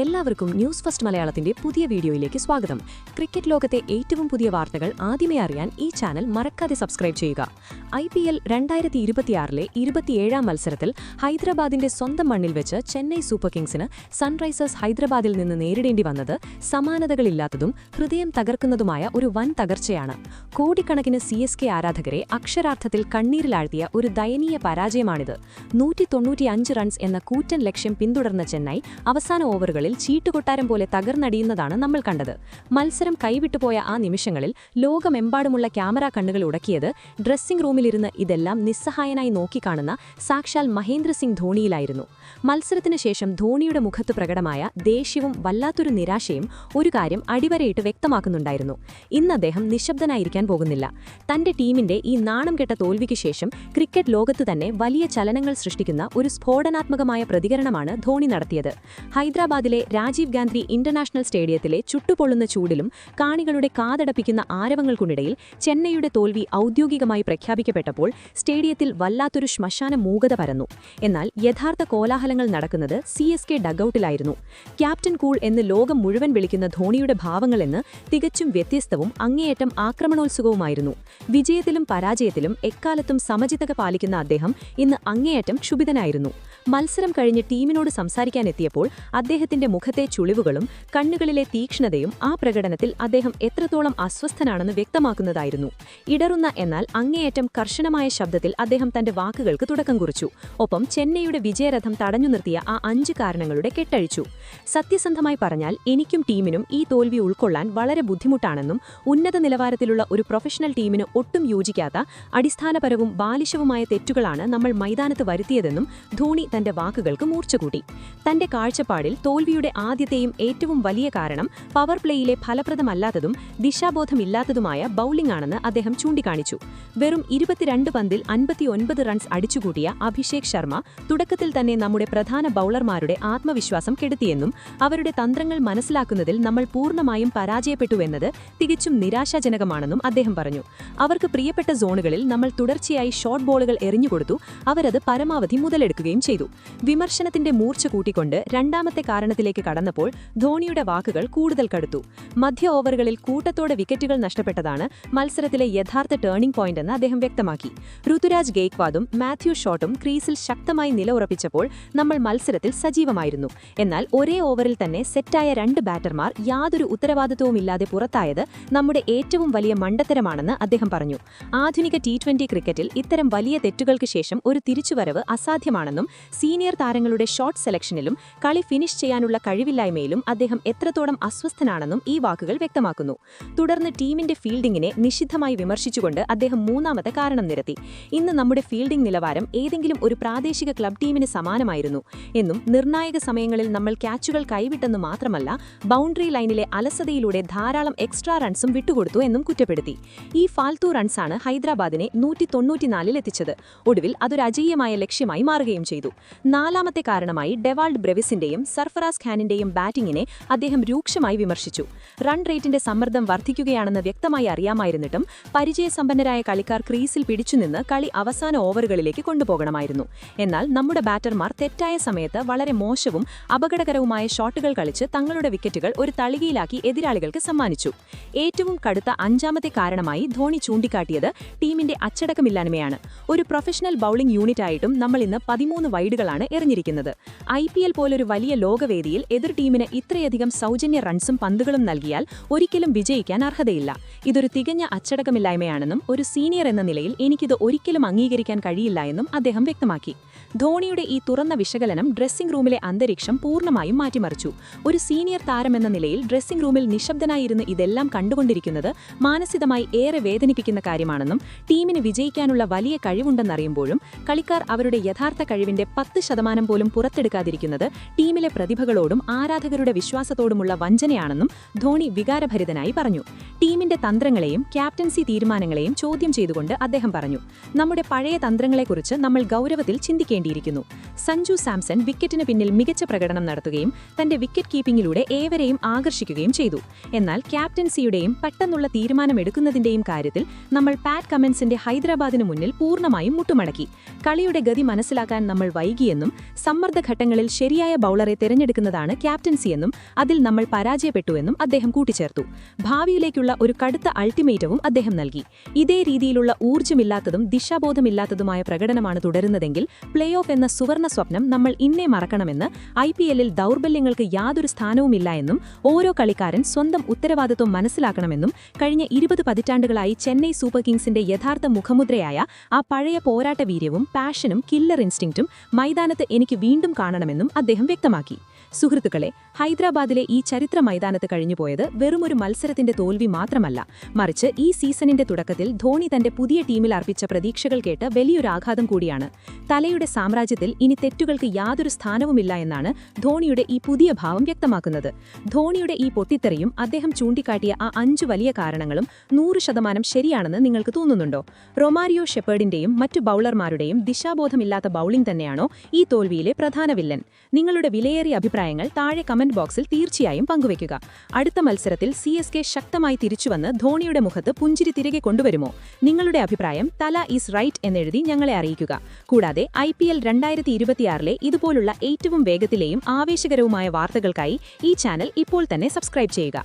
എല്ലാവർക്കും news first മലയാളത്തിന്റെ പുതിയ വീഡിയോയിലേക്ക് സ്വാഗതം. ക്രിക്കറ്റ് ലോകത്തെ ഏറ്റവും പുതിയ വാർത്തകൾ ആദ്യമേ അറിയാൻ ഈ ചാനൽ മറക്കാതെ സബ്സ്ക്രൈബ് ചെയ്യുക. IPL 2026-ലെ 27ാം മത്സരത്തിൽ ഹൈദരാബാദിന്റെ സ്വന്തം മണ്ണിൽ വെച്ച് ചെന്നൈ സൂപ്പർ കിങ്സിന് സൺറൈസേഴ്സ് ഹൈദരാബാദിൽ നിന്ന് നേരിടേണ്ടി വന്നത് സമാനതകളില്ലാത്തതും ഹൃദയം തകർക്കുന്നതുമായ ഒരു വൻ തകർച്ചയാണ്. കോടിക്കണക്കിന് CSK ആരാധകരെ അക്ഷരാർത്ഥത്തിൽ കണ്ണീരിലാഴ്ത്തിയ ഒരു ദയനീയ പരാജയമാണിത്. 195 റൺസ് എന്ന കൂറ്റൻ ലക്ഷ്യം പിന്തുടർന്ന ചെന്നൈ അവസാന ഓവറുകളിൽ ചീട്ടുകൊട്ടാരം പോലെ തകർന്നടിയുന്നതാണ് നമ്മൾ കണ്ടത്. മത്സരം കൈവിട്ടുപോയ ആ നിമിഷങ്ങളിൽ ലോകമെമ്പാടുമുള്ള ക്യാമറ കണ്ണുകൾ ഉടക്കിയത് ഡ്രസ്സിംഗ് റൂമിലിരുന്ന് ഇതെല്ലാം നിസ്സഹായനായി നോക്കിക്കാണുന്ന സാക്ഷാൽ മഹേന്ദ്ര സിംഗ് ധോണിയിലായിരുന്നു. മത്സരത്തിന് ശേഷം ധോണിയുടെ മുഖത്ത് പ്രകടമായ ദേഷ്യവും വല്ലാത്തൊരു നിരാശയും ഒരു കാര്യം അടിവരയിട്ട് വ്യക്തമാക്കുന്നുണ്ടായിരുന്നു. ഇന്ന് അദ്ദേഹം നിശബ്ദനായിരിക്കാൻ പോകുന്നില്ല. തന്റെ ടീമിന്റെ ഈ നാണം കെട്ട തോൽവിക്ക് ശേഷം ക്രിക്കറ്റ് ലോകത്ത് തന്നെ വലിയ ചലനങ്ങൾ സൃഷ്ടിക്കുന്ന ഒരു സ്ഫോടനാത്മകമായ പ്രതികരണമാണ് ധോണി നടത്തിയത്. ഹൈദരാബാദിലെ രാജീവ് ഗാന്ധി ഇന്റർനാഷണൽ സ്റ്റേഡിയത്തിലെ ചുട്ടുപൊള്ളുന്ന ചൂടിലും കാണികളുടെ കാതടപ്പിക്കുന്ന ആരവങ്ങൾക്കുമിടയിൽ ചെന്നൈയുടെ തോൽവി ഔദ്യോഗികമായി പ്രഖ്യാപിക്കപ്പെട്ടപ്പോൾ സ്റ്റേഡിയത്തിൽ വല്ലാത്തൊരു ശ്മശാന മൂകത പരന്നു. എന്നാൽ യഥാർത്ഥ കോലാഹലങ്ങൾ നടക്കുന്നത് CSK ഡഗ്ഔട്ടിലായിരുന്നു. ക്യാപ്റ്റൻ കൂൾ എന്ന് ലോകം മുഴുവൻ വിളിക്കുന്ന ധോണിയുടെ ഭാവങ്ങളെന്ന് തികച്ചും വ്യത്യസ്തവും അങ്ങേയറ്റം ആക്രമണോത്സുകവുമായിരുന്നു. വിജയത്തിലും പരാജയത്തിലും എക്കാലത്തും സമചിത്തത പാലിക്കുന്ന അദ്ദേഹം ഇന്ന് അങ്ങേയറ്റം ക്ഷുഭിതനായിരുന്നു. മത്സരം കഴിഞ്ഞ് ടീമിനോട് സംസാരിക്കാനെത്തിയപ്പോൾ അദ്ദേഹത്തിന്റെ മുഖത്തെ ചുളിവുകളും കണ്ണുകളിലെ തീക്ഷ്ണതയും ആ പ്രകടനത്തിൽ അദ്ദേഹം എത്രത്തോളം അസ്വസ്ഥനാണെന്ന് വ്യക്തമാക്കുന്നതായിരുന്നു. ഇടറുന്ന എന്നാൽ അങ്ങേയറ്റം കർശനമായ ശബ്ദത്തിൽ അദ്ദേഹം തന്റെ വാക്കുകൾക്ക് തുടക്കം കുറിച്ചു. ഒപ്പം ചെന്നൈയുടെ വിജയരഥം തടഞ്ഞു നിർത്തിയ ആ 5 കാരണങ്ങളുടെ കെട്ടഴിച്ചു. സത്യസന്ധമായി പറഞ്ഞാൽ എനിക്കും ടീമിനും ഈ തോൽവി ഉൾക്കൊള്ളാൻ വളരെ ബുദ്ധിമുട്ടാണെന്നും ഉന്നത നിലവാരത്തിലുള്ള ഒരു പ്രൊഫഷണൽ ടീമിന് ഒട്ടും യോജിക്കാത്ത അടിസ്ഥാനപരവും ബാലിശവുമായ തെറ്റുകളാണ് നമ്മൾ മൈതാനത്ത് വരുത്തിയതെന്നും ധോണി തന്റെ വാക്കുകൾക്ക് മൂർച്ചകൂട്ടി. തന്റെ കാഴ്ചപ്പാടിൽ തോൽവിയുടെ ആദ്യത്തെയും ഏറ്റവും വലിയ കാരണം പവർ പ്ലേയിലെ ഫലപ്രദമല്ലാത്തതും ദിശാബോധമില്ലാത്തതുമായ ബൌളിംഗ് ആണെന്ന് അദ്ദേഹം ചൂണ്ടിക്കാണിച്ചു. വെറും 22 പന്തിൽ 59 റൺസ് അടിച്ചുകൂട്ടിയ അഭിഷേക് ശർമ്മ തുടക്കത്തിൽ തന്നെ നമ്മുടെ പ്രധാന ബൌളർമാരുടെ ആത്മവിശ്വാസം കെടുത്തിയെന്നും അവരുടെ തന്ത്രങ്ങൾ മനസ്സിലാക്കുന്നതിൽ നമ്മൾ പൂർണ്ണമായും പരാജയപ്പെട്ടുവെന്നത് തികച്ചും നിരാശാജനകമാണെന്നും അദ്ദേഹം പറഞ്ഞു. അവർക്ക് പ്രിയപ്പെട്ട സോണുകളിൽ നമ്മൾ തുടർച്ചയായി ഷോർട്ട് ബോളുകൾ എറിഞ്ഞുകൊടുത്തു, അവരത് പരമാവധി മുതലെടുക്കുകയും ചെയ്തു. വിമർശനത്തിന്റെ മൂർച്ച കൂട്ടിക്കൊണ്ട് രണ്ടാമത്തെ കാരണത്തിലേക്ക് കടന്നപ്പോൾ ധോണിയുടെ വാക്കുകൾ കൂടുതൽ കടുത്തു. മധ്യ ഓവറുകളിൽ കൂട്ടത്തോടെ വിക്കറ്റുകൾ നഷ്ടപ്പെട്ടതാണ് മത്സരത്തിലെ യഥാർത്ഥ ടേണിംഗ് പോയിന്റ് എന്ന് അദ്ദേഹം വ്യക്തമാക്കി. ഋതുരാജ് ഗെയ്ക്വാദും മാത്യു ഷോട്ടും ക്രീസിൽ ശക്തമായി നിലയുറപ്പിച്ചപ്പോൾ നമ്മൾ മത്സരത്തിൽ സജീവമായിരുന്നു. എന്നാൽ ഒരേ ഓവറിൽ തന്നെ സെറ്റായ 2 ബാറ്റർമാർ യാതൊരു ഉത്തരവാദിത്വവുമില്ലാതെ പുറത്തായത് നമ്മുടെ ഏറ്റവും വലിയ മണ്ടത്തരമാണെന്ന് അദ്ദേഹം പറഞ്ഞു. ആധുനിക T20 ക്രിക്കറ്റിൽ ഇത്തരം വലിയ തെറ്റുകൾക്ക് ശേഷം ഒരു തിരിച്ചുവരവ് അസാധ്യമാണെന്നും സീനിയർ താരങ്ങളുടെ ഷോട്ട് സെലക്ഷനിലും കളി ഫിനിഷ് ചെയ്യാനുള്ള കഴിവില്ലായ്മയിലും അദ്ദേഹം എത്രത്തോളം അസ്വസ്ഥനാണെന്നും ഈ വാക്കുകൾ വ്യക്തമാക്കുന്നു. തുടർന്ന് ടീമിന്റെ ഫീൽഡിങ്ങിനെ നിശിതമായി വിമർശിച്ചുകൊണ്ട് അദ്ദേഹം മൂന്നാമത്തെ കാരണം നിരത്തി. ഇന്ന് നമ്മുടെ ഫീൽഡിംഗ് നിലവാരം ഏതെങ്കിലും ഒരു പ്രാദേശിക ക്ലബ് ടീമിന് സമാനമായിരുന്നു എന്നും നിർണായക സമയങ്ങളിൽ നമ്മൾ ക്യാച്ചുകൾ കൈവിട്ടെന്ന് മാത്രമല്ല ബൗണ്ടറി ലൈനിലെ അലസതയിലൂടെ ധാരാളം എക്സ്ട്രാ റൺസും വിട്ടുകൊടുത്തു എന്നും കുറ്റപ്പെടുത്തി. ഈ ഫാൽത്തു റൺസാണ് ഹൈദരാബാദിനെ 194-ൽ എത്തിച്ചത്. ഒടുവിൽ അതൊരു അജയ്യമായ ലക്ഷ്യമായി മാറുകയും ചെയ്തു. നാലാമത്തെ കാരണമായി ഡെവാൾഡ് ബ്രെവിസിന്റെയും സർഫറാസ് ഖാനിന്റെയും ബാറ്റിംഗിനെ അദ്ദേഹം രൂക്ഷമായി വിമർശിച്ചു. റൺ റേറ്റിന്റെ സമ്മർദ്ദം വർദ്ധിക്കുകയാണെന്ന് വ്യക്തമായി അറിയാമായിരുന്നിട്ടും പരിചയസമ്പന്നരായ കളിക്കാർ ക്രീസിൽ പിടിച്ചുനിന്ന് കളി അവസാന ഓവറുകളിലേക്ക് കൊണ്ടുപോകണമായിരുന്നു. എന്നാൽ നമ്മുടെ ബാറ്റർമാർ തെറ്റായ സമയത്ത് വളരെ മോശവും അപകടകരവുമായ ഷോട്ടുകൾ കളിച്ച് തങ്ങളുടെ വിക്കറ്റുകൾ ഒരു തളികയിലാക്കി എതിരാളികൾക്ക് സമ്മാനിച്ചു. ഏറ്റവും കടുത്ത 5ാമത്തെ കാരണമായി ധോണി ചൂണ്ടിക്കാട്ടിയത് ടീമിന്റെ അച്ചടക്കമില്ലായ്മയാണ്. ഒരു പ്രൊഫഷണൽ ബൌളിംഗ് യൂണിറ്റായിട്ടും നമ്മൾ ഇന്ന് 13 വൈഡുകളാണ് എറിഞ്ഞിരിക്കുന്നത്. IPL പോലൊരു വലിയ ലോകവേദിയിൽ എതിർ ടീമിന് ഇത്രയധികം സൗജന്യ റൺസും പന്തുകളും നൽകിയാൽ ഒരിക്കലും വിജയിക്കാൻ അർഹതയില്ല. ഇതൊരു തികഞ്ഞ അച്ചടക്കമില്ലായ്മയാണെന്നും ഒരു സീനിയർ എന്ന നിലയിൽ എനിക്കിത് ഒരിക്കലും അംഗീകരിക്കാൻ കഴിയില്ല എന്നും അദ്ദേഹം വ്യക്തമാക്കി. ധോണിയുടെ ഈ തുറന്ന വിശകലനം ഡ്രസ്സിംഗ് റൂമിലെ അന്തരീക്ഷം പൂർണ്ണമായും മാറ്റിമറിച്ചു. ഒരു സീനിയർ താരമെന്ന നിലയിൽ ഡ്രസ്സിംഗ് റൂമിൽ നിശബ്ദനായിരുന്ന് ഇതെല്ലാം കണ്ടുകൊണ്ടിരിക്കുന്നത് മാനസികമായി ഏറെ വേദനിപ്പിക്കുന്ന കാര്യമാണെന്നും ടീമിന് വിജയിക്കാനുള്ള വലിയ കഴിവുണ്ടെന്നറിയുമ്പോഴും കളിക്കാർ അവരുടെ യഥാർത്ഥ കഴിവിന്റെ 10% പോലും പുറത്തെടുക്കാതിരിക്കുന്നത് ടീമിലെ പ്രതിഭകളോടും ആരാധകരുടെ വിശ്വാസത്തോടുമുള്ള വഞ്ചനയാണെന്നും ധോണി വികാരഭരിതനായി പറഞ്ഞു. ടീമിന്റെ തന്ത്രങ്ങളെയും ക്യാപ്റ്റൻസി തീരുമാനങ്ങളെയും ചോദ്യം ചെയ്തുകൊണ്ട് അദ്ദേഹം പറഞ്ഞു, നമ്മുടെ പഴയ തന്ത്രങ്ങളെക്കുറിച്ച് നമ്മൾ ഗൗരവത്തിൽ ചിന്തിക്കേണ്ടതുണ്ട്. ഓർക്കേണ്ടിയിരിക്കുന്നു. സഞ്ജു സാംസൺ വിക്കറ്റിന് പിന്നിൽ മികച്ച പ്രകടനം നടത്തുകയും തന്റെ വിക്കറ്റ് കീപ്പിംഗിലൂടെ ഏവരെയും ആകർഷിക്കുകയും ചെയ്തു. എന്നാൽ ക്യാപ്റ്റൻസിയുടെയും പെട്ടെന്നുള്ള തീരുമാനമെടുക്കുന്നതിന്റെയും കാര്യത്തിൽ നമ്മൾ പാറ്റ് കമിൻസിന്റെ ഹൈദരാബാദിനു മുന്നിൽ പൂർണ്ണമായും മുട്ടുമടക്കി. കളിയുടെ ഗതി മനസ്സിലാക്കാൻ നമ്മൾ വൈകിയെന്നും സമ്മർദ്ദഘട്ടങ്ങളിൽ ശരിയായ ബൌളറെ തിരഞ്ഞെടുക്കുന്നതാണ് ക്യാപ്റ്റൻസിയെന്നും അതിൽ നമ്മൾ പരാജയപ്പെട്ടുവെന്നും അദ്ദേഹം കൂട്ടിച്ചേർത്തു. ഭാവിയിലേക്കുള്ള ഒരു കടുത്ത അൾട്ടിമേറ്റവും അദ്ദേഹം നൽകി. ഇതേ രീതിയിലുള്ള ഊർജ്ജമില്ലാത്തതും ദിശാബോധമില്ലാത്തതുമായ പ്രകടനമാണ് തുടരുന്നതെങ്കിൽ പ്ലേ ഓഫ് എന്ന സുവർണ സ്വപ്നം നമ്മൾ ഇന്നേ മറക്കണമെന്ന്. IPL-ൽ ദൗർബല്യങ്ങൾക്ക് യാതൊരു സ്ഥാനവുമില്ല എന്നും ഓരോ കളിക്കാരൻ സ്വന്തം ഉത്തരവാദിത്വം മനസ്സിലാക്കണമെന്നും കഴിഞ്ഞ 20 പതിറ്റാണ്ടുകളായി ചെന്നൈ സൂപ്പർ കിങ്സിന്റെ യഥാർത്ഥ മുഖമുദ്രയായ ആ പഴയ പോരാട്ടവീര്യവും പാഷനും കില്ലർ ഇൻസ്റ്റിങ്ക്റ്റും മൈതാനത്ത് എനിക്ക് വീണ്ടും കാണണമെന്നും അദ്ദേഹം വ്യക്തമാക്കി. സുഹൃത്തുക്കളെ, ഹൈദരാബാദിലെ ഈ ചരിത്ര മൈതാനത്ത് കഴിഞ്ഞുപോയത് വെറുമൊരു മത്സരത്തിന്റെ തോൽവി മാത്രമല്ല, മറിച്ച് ഈ സീസണിന്റെ തുടക്കത്തിൽ ധോണി തന്റെ പുതിയ ടീമിൽ അർപ്പിച്ച പ്രതീക്ഷകൾ കേട്ട് വലിയൊരു ആഘാതം കൂടിയാണ്. തലയുടെ സാമ്രാജ്യത്തിൽ ഇനി തെറ്റുകൾക്ക് യാതൊരു സ്ഥാനവുമില്ല എന്നാണ് ധോണിയുടെ ഈ പുതിയ ഭാവം വ്യക്തമാക്കുന്നത്. ധോണിയുടെ ഈ പൊട്ടിത്തെറിയും അദ്ദേഹം ചൂണ്ടിക്കാട്ടിയ ആ 5 വലിയ കാരണങ്ങളും 100% ശരിയാണെന്ന് നിങ്ങൾക്ക് തോന്നുന്നുണ്ടോ? റൊമാരിയോ ഷെപ്പേർഡിന്റെയും മറ്റു ബൌളർമാരുടെയും ദിശാബോധമില്ലാത്ത ബൌളിംഗ് തന്നെയാണോ ഈ തോൽവിയിലെ പ്രധാന വില്ലൻ? നിങ്ങളുടെ വിലയേറിയ അഭിപ്രായങ്ങൾ താഴെ കമന്റ് ബോക്സിൽ തീർച്ചയായും പങ്കുവയ്ക്കുക. അടുത്ത മത്സരത്തിൽ CSK ശക്തമായി തിരിച്ചുവന്ന് ധോണിയുടെ മുഖത്ത് പുഞ്ചിരി തിരികെ കൊണ്ടുവരുമോ? നിങ്ങളുടെ അഭിപ്രായം തല ഈസ് റൈറ്റ് എന്നെഴുതി ഞങ്ങളെ അറിയിക്കുക. കൂടാതെ IPL 2026-ലെ ഇതുപോലുള്ള ഏറ്റവും വേഗത്തിലെയും ആവേശകരവുമായ വാർത്തകൾക്കായി ഈ ചാനൽ ഇപ്പോൾ തന്നെ സബ്സ്ക്രൈബ് ചെയ്യുക.